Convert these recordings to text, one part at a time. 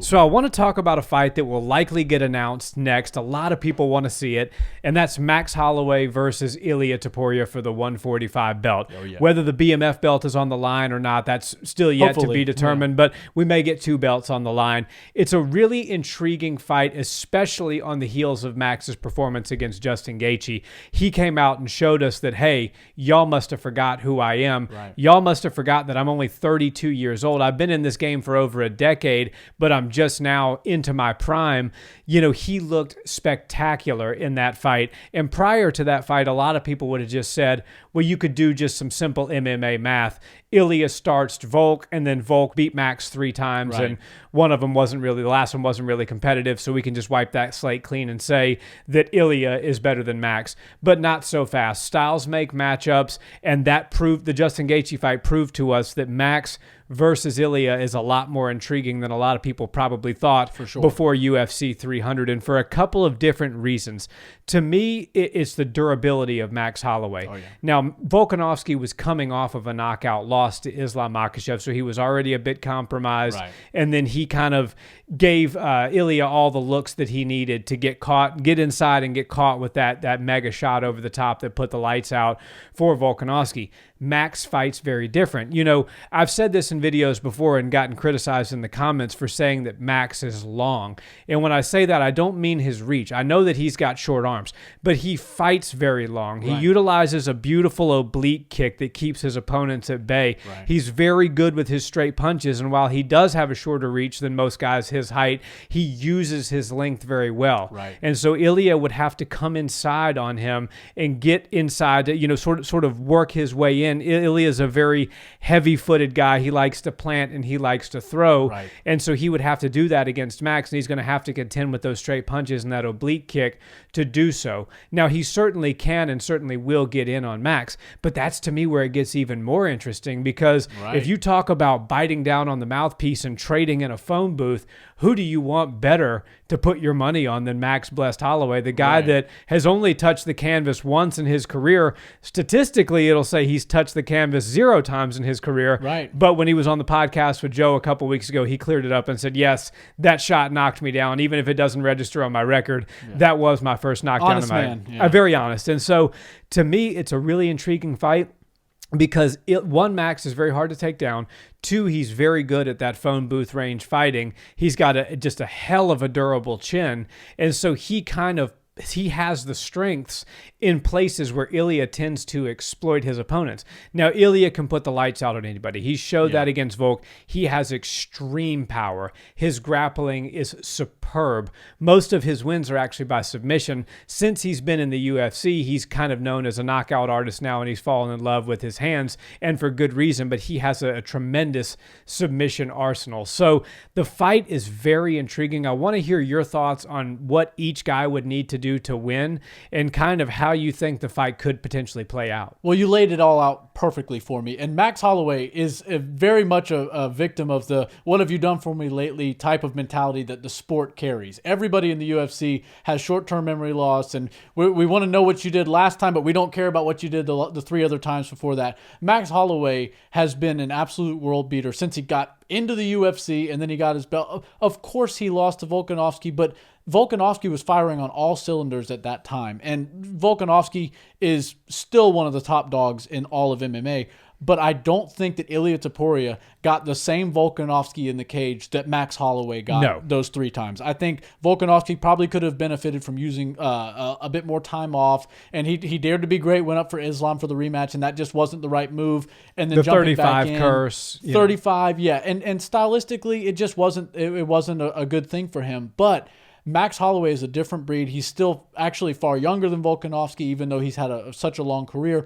So I want to talk about a fight that will likely get announced next. A lot of people want to see it, and that's Max Holloway versus Ilia Topuria for the 145 belt. Oh, yeah. Whether the BMF belt is on the line or not, that's still yet to be determined, but we may get two belts on the line. It's a really intriguing fight, especially on the heels of Max's performance against Justin Gaethje. He came out and showed us that, hey, y'all must have forgot who I am. Right. Y'all must have forgotten that I'm only 32 years old. I've been in this game for over a decade, but I'm just now into my prime. You know, he looked spectacular in that fight. And prior to that fight, a lot of people would have just said, well, you could do just some simple MMA math. Ilia starched Volk, and then Volk beat Max 3 times, Right. and the last one wasn't really competitive, so we can just wipe that slate clean and say that Ilia is better than Max, but not so fast. Styles make matchups, and that proved, the Justin Gaethje fight proved to us that Max versus Ilia is a lot more intriguing than a lot of people probably thought before UFC 300, and for a couple of different reasons. To me, it's the durability of Max Holloway. Oh, yeah. Now, Volkanovski was coming off of a knockout loss to Islam Makhachev, so he was already a bit compromised, Right. and then he kind of gave Ilia all the looks that he needed to get inside and get caught with that mega shot over the top that put the lights out for Volkanovski. Max fights very different. You know, I've said this in videos before and gotten criticized in the comments for saying that Max is long. And when I say that, I don't mean his reach. I know that he's got short arms, but he fights very long. He utilizes a beautiful oblique kick that keeps his opponents at bay. Right. He's very good with his straight punches, and while he does have a shorter reach than most guys his height, he uses his length very well. Right. And so Ilia would have to come inside on him and get inside to, you know, sort of work his way in. Ilia is a very heavy-footed guy. He likes to plant and he likes to throw. Right. And so he would have to do that against Max, and he's going to have to contend with those straight punches and that oblique kick to do so. Now, he certainly can and certainly will get in on Max, but that's to me where it gets even more interesting, because if you talk about biting down on the mouthpiece and trading in a phone booth, who do you want better to put your money on than Max Blessed Holloway, the guy that has only touched the canvas once in his career? Statistically, it'll say he's touched the canvas 0 times in his career. Right. But when he was on the podcast with Joe a couple weeks ago, he cleared it up and said, yes, that shot knocked me down. Even if it doesn't register on my record, that was my first knockdown. Honest man. Very honest. And so to me, it's a really intriguing fight, because one, Max is very hard to take down. 2, he's very good at that phone booth range fighting. He's got just a hell of a durable chin. And so he has the strengths in places where Ilia tends to exploit his opponents. Now, Ilia can put the lights out on anybody. He showed that against Volk. He has extreme power. His grappling is superb. Most of his wins are actually by submission. Since he's been in the UFC, he's kind of known as a knockout artist now, and he's fallen in love with his hands, and for good reason, but he has a tremendous submission arsenal. So the fight is very intriguing. I want to hear your thoughts on what each guy would need to do to win, and kind of how you think the fight could potentially play out. Well, you laid it all out perfectly for me. And Max Holloway is very much a victim of the "what have you done for me lately" type of mentality that the sport carries. Everybody in the UFC has short-term memory loss, and we want to know what you did last time, but we don't care about what you did the 3 other times before that. Max Holloway has been an absolute world beater since he got into the UFC, and then he got his belt. Of course, he lost to Volkanovski, but Volkanovski was firing on all cylinders at that time. And Volkanovski is still one of the top dogs in all of MMA. But I don't think that Ilia Topuria got the same Volkanovski in the cage that Max Holloway got those 3 times. I think Volkanovski probably could have benefited from using a bit more time off, and he dared to be great, went up for Islam for the rematch, and that just wasn't the right move. And then the jumping 35 back in, curse. 35, yeah. And stylistically, it just wasn't a good thing for him. But Max Holloway is a different breed. He's still actually far younger than Volkanovski, even though he's had such a long career.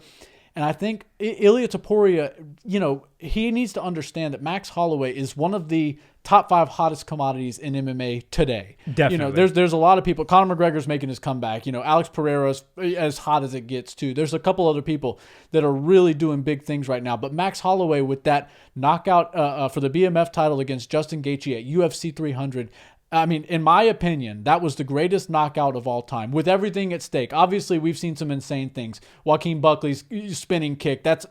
And I think Ilia Topuria, you know, he needs to understand that Max Holloway is one of the top 5 hottest commodities in MMA today. Definitely. You know, there's a lot of people. Conor McGregor's making his comeback. You know, Alex Pereira's as hot as it gets too. There's a couple other people that are really doing big things right now. But Max Holloway, with that knockout for the BMF title against Justin Gaethje at UFC 300, I mean, in my opinion, that was the greatest knockout of all time with everything at stake. Obviously, we've seen some insane things. Joaquin Buckley's spinning kick, that's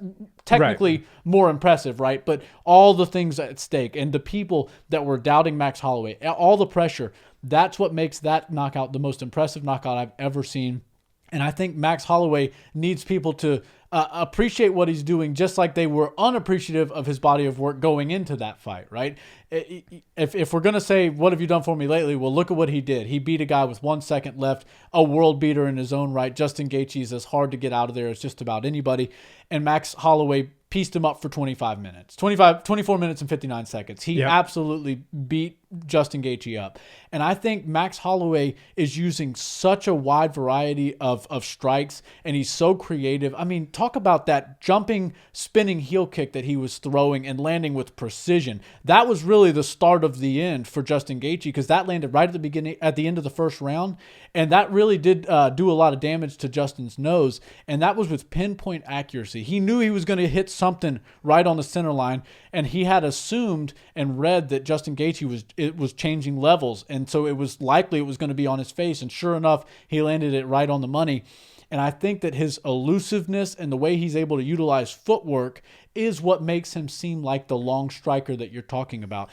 technically more impressive, right? But all the things at stake and the people that were doubting Max Holloway, all the pressure, that's what makes that knockout the most impressive knockout I've ever seen. And I think Max Holloway needs people to appreciate what he's doing, just like they were unappreciative of his body of work going into that fight, right? If we're going to say, what have you done for me lately? Well, look at what he did. He beat a guy with 1 second left, a world beater in his own right. Justin Gaethje is as hard to get out of there as just about anybody. And Max Holloway pieced him up for 24 minutes and 59 seconds. He absolutely beat Justin Gaethje up. And I think Max Holloway is using such a wide variety of strikes, and he's so creative. I mean, talk about that jumping, spinning heel kick that he was throwing and landing with precision. That was really the start of the end for Justin Gaethje, because that landed right at the end of the first round, and that really did do a lot of damage to Justin's nose, and that was with pinpoint accuracy. He knew he was going to hit something right on the center line, and he had assumed and read that Justin Gaethje was changing levels, and so it was likely it was going to be on his face, and sure enough, he landed it right on the money. And I think that his elusiveness and the way he's able to utilize footwork is what makes him seem like the long striker that you're talking about.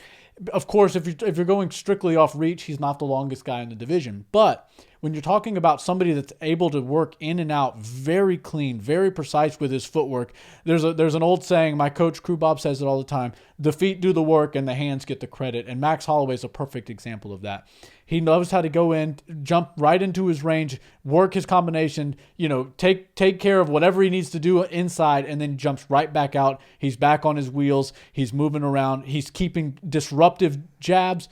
Of course, if you're going strictly off reach, he's not the longest guy in the division. But when you're talking about somebody that's able to work in and out very clean, very precise with his footwork, there's an old saying, my coach Crew Bob says it all the time, the feet do the work and the hands get the credit. And Max Holloway is a perfect example of that. He knows how to go in, jump right into his range, work his combination, take care of whatever he needs to do inside, and then jumps right back out. He's back on his wheels. He's moving around. He's keeping disruptive jabs,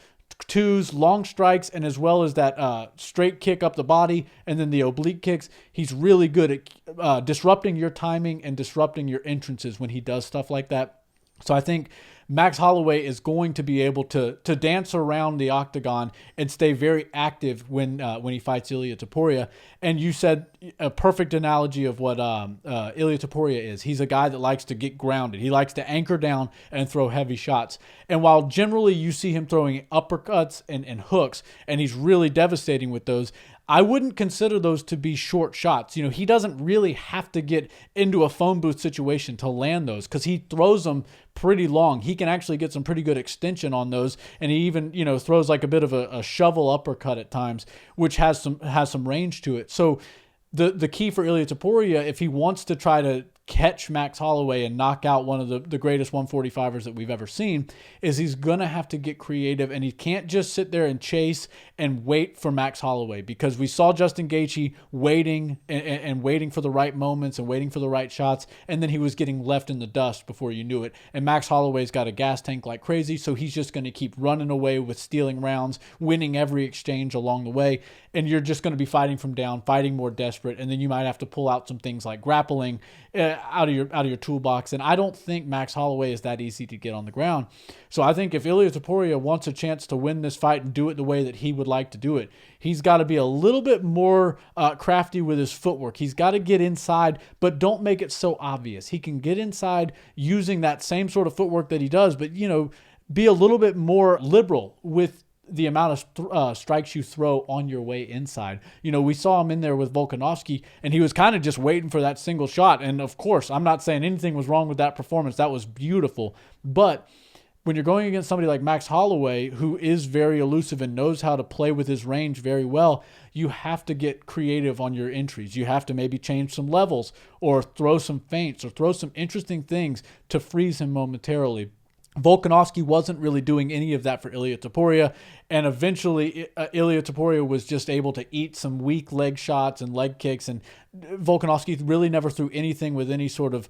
twos, long strikes, and as well as that straight kick up the body and then the oblique kicks. He's really good at disrupting your timing and disrupting your entrances when he does stuff like that. So I think Max Holloway is going to be able to dance around the octagon and stay very active when he fights Ilia Topuria. And you said a perfect analogy of what Ilia Topuria is. He's a guy that likes to get grounded. He likes to anchor down and throw heavy shots. And while generally you see him throwing uppercuts and hooks, and he's really devastating with those, I wouldn't consider those to be short shots. He doesn't really have to get into a phone booth situation to land those, because he throws them pretty long. He can actually get some pretty good extension on those, and he even throws like a bit of a shovel uppercut at times, which has some range to it. So the key for Ilia Topuria, if he wants to try to catch Max Holloway and knock out one of the greatest 145ers that we've ever seen, is he's going to have to get creative, and he can't just sit there and chase and wait for Max Holloway, because we saw Justin Gaethje waiting and waiting for the right moments and waiting for the right shots, and then he was getting left in the dust before you knew it. And Max Holloway's got a gas tank like crazy, so he's just going to keep running away with stealing rounds, winning every exchange along the way, and you're just going to be fighting from down, fighting more desperate, and then you might have to pull out some things like grappling out of your toolbox. And I don't think Max Holloway is that easy to get on the ground. So I think if Ilia Topuria wants a chance to win this fight and do it the way that he would like to do it, he's got to be a little bit more crafty with his footwork. He's got to get inside, but don't make it so obvious. He can get inside using that same sort of footwork that he does, but be a little bit more liberal with the amount of strikes you throw on your way inside. We saw him in there with Volkanovski, and he was kind of just waiting for that single shot. And of course, I'm not saying anything was wrong with that performance. That was beautiful. But when you're going against somebody like Max Holloway, who is very elusive and knows how to play with his range very well, you have to get creative on your entries. You have to maybe change some levels or throw some feints or throw some interesting things to freeze him momentarily. Volkanovski wasn't really doing any of that for Ilia Topuria, and eventually Ilia Topuria was just able to eat some weak leg shots and leg kicks, and Volkanovski really never threw anything with any sort of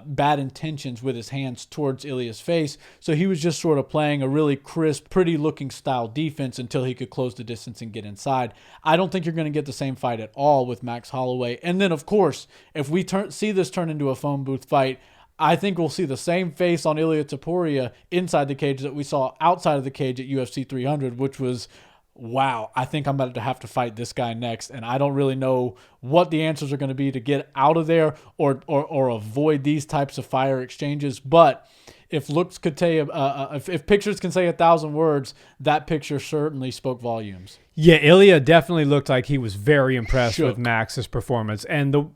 bad intentions with his hands towards Ilia's face, so he was just sort of playing a really crisp, pretty-looking style defense until he could close the distance and get inside. I don't think you're going to get the same fight at all with Max Holloway, and then, of course, if we see this turn into a phone booth fight, I think we'll see the same face on Ilia Topuria inside the cage that we saw outside of the cage at UFC 300, which was, wow, I think I'm about to have to fight this guy next, and I don't really know what the answers are going to be to get out of there or avoid these types of fire exchanges. But if looks could say, if pictures can say 1,000 words, that picture certainly spoke volumes. Yeah, Ilia definitely looked like he was very impressed Shook. with Max's performance. And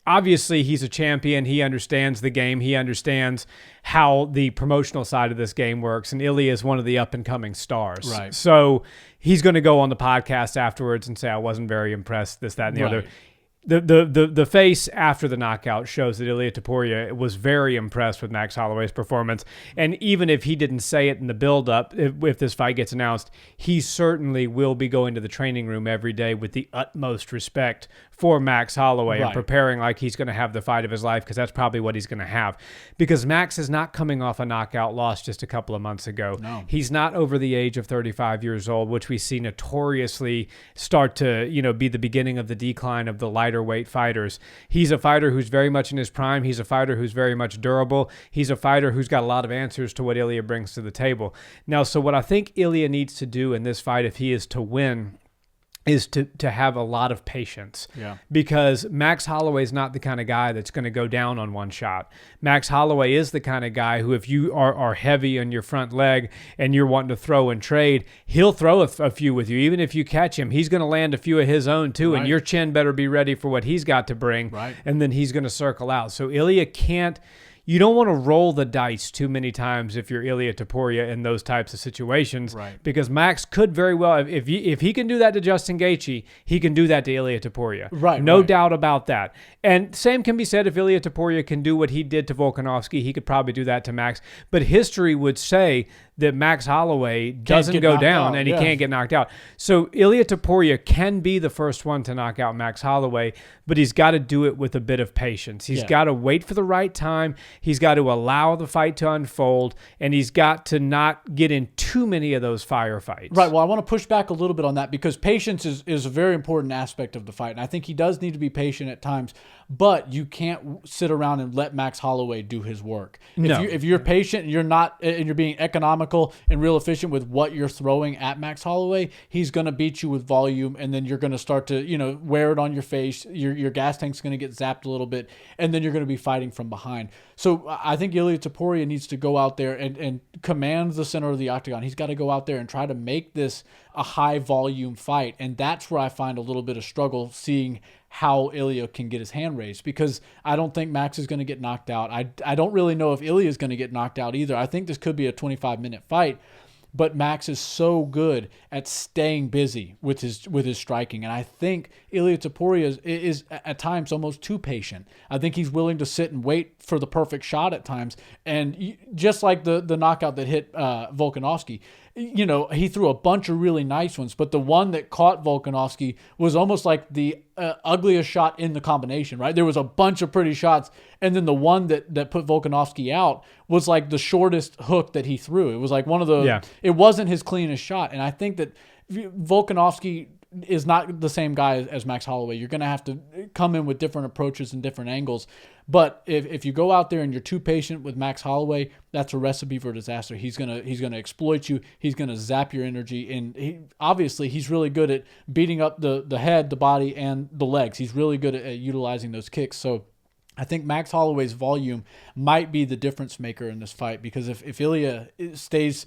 obviously he's a champion. He understands the game. He understands how the promotional side of this game works. And Ilia is one of the up-and-coming stars. Right. So he's going to go on the podcast afterwards and say, I wasn't very impressed, this, that, and the other. The face after the knockout shows that Ilia Topuria was very impressed with Max Holloway's performance. And even if he didn't say it in the build-up, if this fight gets announced, he certainly will be going to the training room every day with the utmost respect for Max Holloway and preparing like he's going to have the fight of his life, because that's probably what he's going to have. Because Max is not coming off a knockout loss just a couple of months ago. No. He's not over the age of 35 years old, which we see notoriously start to, be the beginning of the decline of the lighter weight fighters. He's a fighter who's very much in his prime. He's a fighter who's very much durable. He's a fighter who's got a lot of answers to what Ilia brings to the table. Now, so what I think Ilia needs to do in this fight, if he is to win, is to have a lot of patience. Yeah. Because Max Holloway is not the kind of guy that's going to go down on one shot. Max Holloway is the kind of guy who, if you are heavy on your front leg and you're wanting to throw and trade, he'll throw a few with you. Even if you catch him, he's going to land a few of his own too, and your chin better be ready for what he's got to bring, and then he's going to circle out. So Ilia can't... You don't want to roll the dice too many times if you're Ilia Topuria in those types of situations, because Max could very well, if he can do that to Justin Gaethje, he can do that to Ilia Topuria. No doubt about that. And same can be said if Ilia Topuria can do what he did to Volkanovski, he could probably do that to Max. But history would say that Max Holloway doesn't go down and he can't get knocked out. So Ilia Topuria can be the first one to knock out Max Holloway, but he's got to do it with a bit of patience. He's got to wait for the right time. He's got to allow the fight to unfold, and he's got to not get in too many of those firefights. Right. Well, I want to push back a little bit on that, because patience is a very important aspect of the fight. And I think he does need to be patient at times, but you can't sit around and let Max Holloway do his work. If you're patient and you're being economical and real efficient with what you're throwing at Max Holloway, he's going to beat you with volume, and then you're going to start to, wear it on your face. Your gas tank's going to get zapped a little bit, and then you're going to be fighting from behind. So I think Ilia Topuria needs to go out there and command the center of the octagon. He's got to go out there and try to make this a high volume fight. And that's where I find a little bit of struggle seeing how Ilia can get his hand raised, because I don't think Max is going to get knocked out. I don't really know if Ilia is going to get knocked out either. I think this could be a 25-minute fight. But Max is so good at staying busy with his striking. And I think Ilia Topuria is at times almost too patient. I think he's willing to sit and wait for the perfect shot at times. And just like the knockout that hit Volkanovski, he threw a bunch of really nice ones, but the one that caught Volkanovski was almost like the ugliest shot in the combination, right? There was a bunch of pretty shots, and then the one that put Volkanovski out was like the shortest hook that he threw. It was like one of the... It wasn't his cleanest shot, and I think that Volkanovski is not the same guy as Max Holloway. You're going to have to come in with different approaches and different angles. But if you go out there and you're too patient with Max Holloway, that's a recipe for disaster. He's gonna exploit you. He's gonna zap your energy, and obviously he's really good at beating up the head, the body, and the legs. He's really good at utilizing those kicks. So I think Max Holloway's volume might be the difference maker in this fight, because if Ilia stays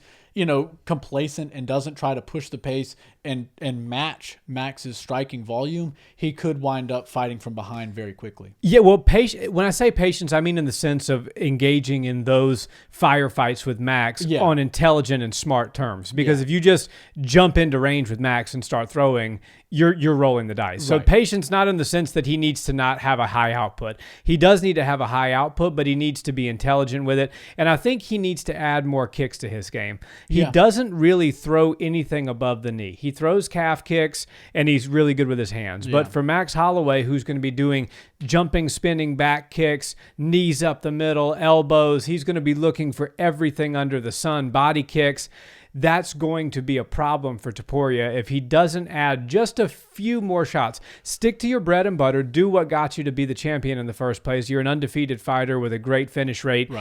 complacent and doesn't try to push the pace and match Max's striking volume, he could wind up fighting from behind very quickly. Yeah, well, when I say patience, I mean in the sense of engaging in those firefights with Max on intelligent and smart terms. Because if you just jump into range with Max and start throwing, you're rolling the dice. So patience, not in the sense that he needs to not have a high output. He does need to have a high output, but he needs to be intelligent with it. And I think he needs to add more kicks to his game. He doesn't really throw anything above the knee. He throws calf kicks, and he's really good with his hands. But for Max Holloway, who's going to be doing jumping, spinning back kicks, knees up the middle, elbows, he's going to be looking for everything under the sun, body kicks. That's going to be a problem for Topuria if he doesn't add just a few more shots. Stick to your bread and butter. Do what got you to be the champion in the first place. You're an undefeated fighter with a great finish rate.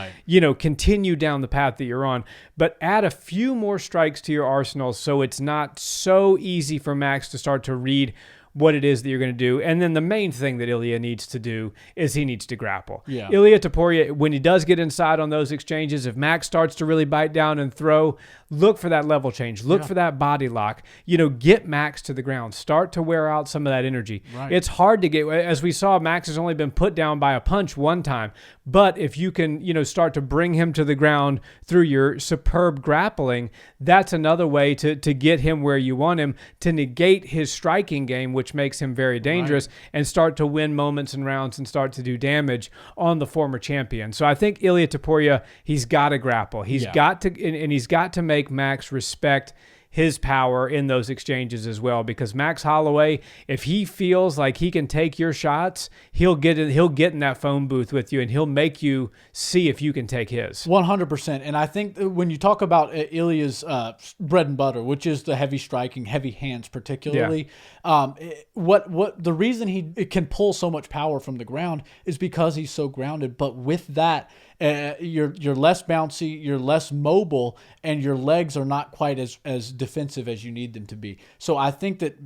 Continue down the path that you're on, but add a few more strikes to your arsenal so it's not so easy for Max to start to read what it is that you're going to do. And then the main thing that Ilia needs to do is he needs to grapple. Yeah. Ilia Topuria, when he does get inside on those exchanges, if Max starts to really bite down and throw, look for that level change. Look for that body lock. Get Max to the ground. Start to wear out some of that energy. Right. It's hard to get, as we saw, Max has only been put down by a punch one time. But if you can, start to bring him to the ground through your superb grappling, that's another way to get him where you want him, to negate his striking game, which makes him very dangerous, and start to win moments and rounds and start to do damage on the former champion. So I think Ilia Topuria, he's got to grapple. He's got to, and he's got to make Max respect his power in those exchanges as well, because Max Holloway, if he feels like he can take your shots, he'll get in that phone booth with you and he'll make you see if you can take his. 100%. And I think when you talk about Ilia's bread and butter, which is the heavy striking, heavy hands particularly, what the reason he can pull so much power from the ground is because he's so grounded. But with that, you're less bouncy, you're less mobile, and your legs are not quite as defensive as you need them to be. So I think that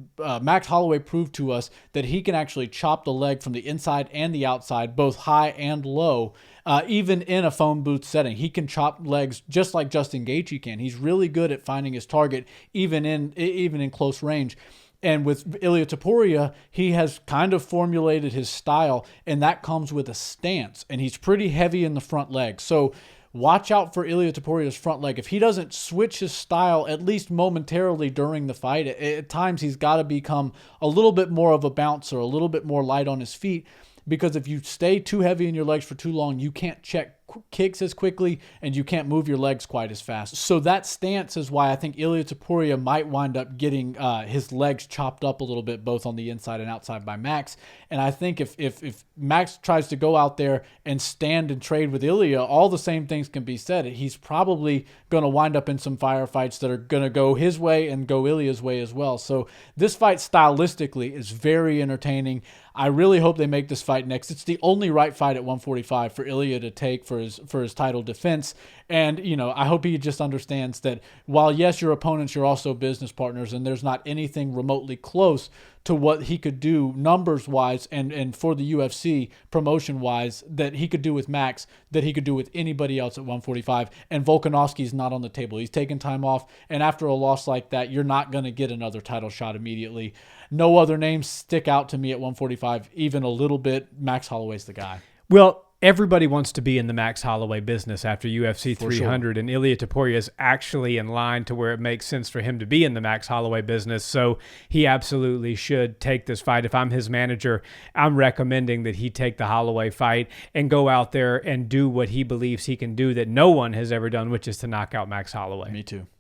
Max Holloway proved to us that he can actually chop the leg from the inside and the outside, both high and low, even in a phone booth setting. He can chop legs just like Justin Gaethje can. He's really good at finding his target, even in close range. And with Ilia Topuria, he has kind of formulated his style, and that comes with a stance. And he's pretty heavy in the front leg. So watch out for Ilia Topuria's front leg. If he doesn't switch his style, at least momentarily during the fight, at times he's got to become a little bit more of a bouncer, a little bit more light on his feet. Because if you stay too heavy in your legs for too long, you can't check kicks as quickly and you can't move your legs quite as fast. So that stance is why I think Ilia Topuria might wind up getting his legs chopped up a little bit, both on the inside and outside by Max. And I think if Max tries to go out there and stand and trade with Ilia, all the same things can be said. He's probably going to wind up in some firefights that are going to go his way and go Ilia's way as well. So this fight stylistically is very entertaining. I really hope they make this fight next. It's the only right fight at 145 for Ilia to take for his title defense. And, I hope he just understands that while, yes, you're opponents, you're also business partners, and there's not anything remotely close to what he could do numbers-wise and for the UFC promotion-wise that he could do with Max, that he could do with anybody else at 145. And Volkanovski's not on the table. He's taken time off, and after a loss like that, you're not going to get another title shot immediately. No other names stick out to me at 145, even a little bit. Max Holloway's the guy. Well, everybody wants to be in the Max Holloway business after UFC 300, and Ilia Topuria is actually in line to where it makes sense for him to be in the Max Holloway business, so he absolutely should take this fight. If I'm his manager, I'm recommending that he take the Holloway fight and go out there and do what he believes he can do that no one has ever done, which is to knock out Max Holloway. Me too.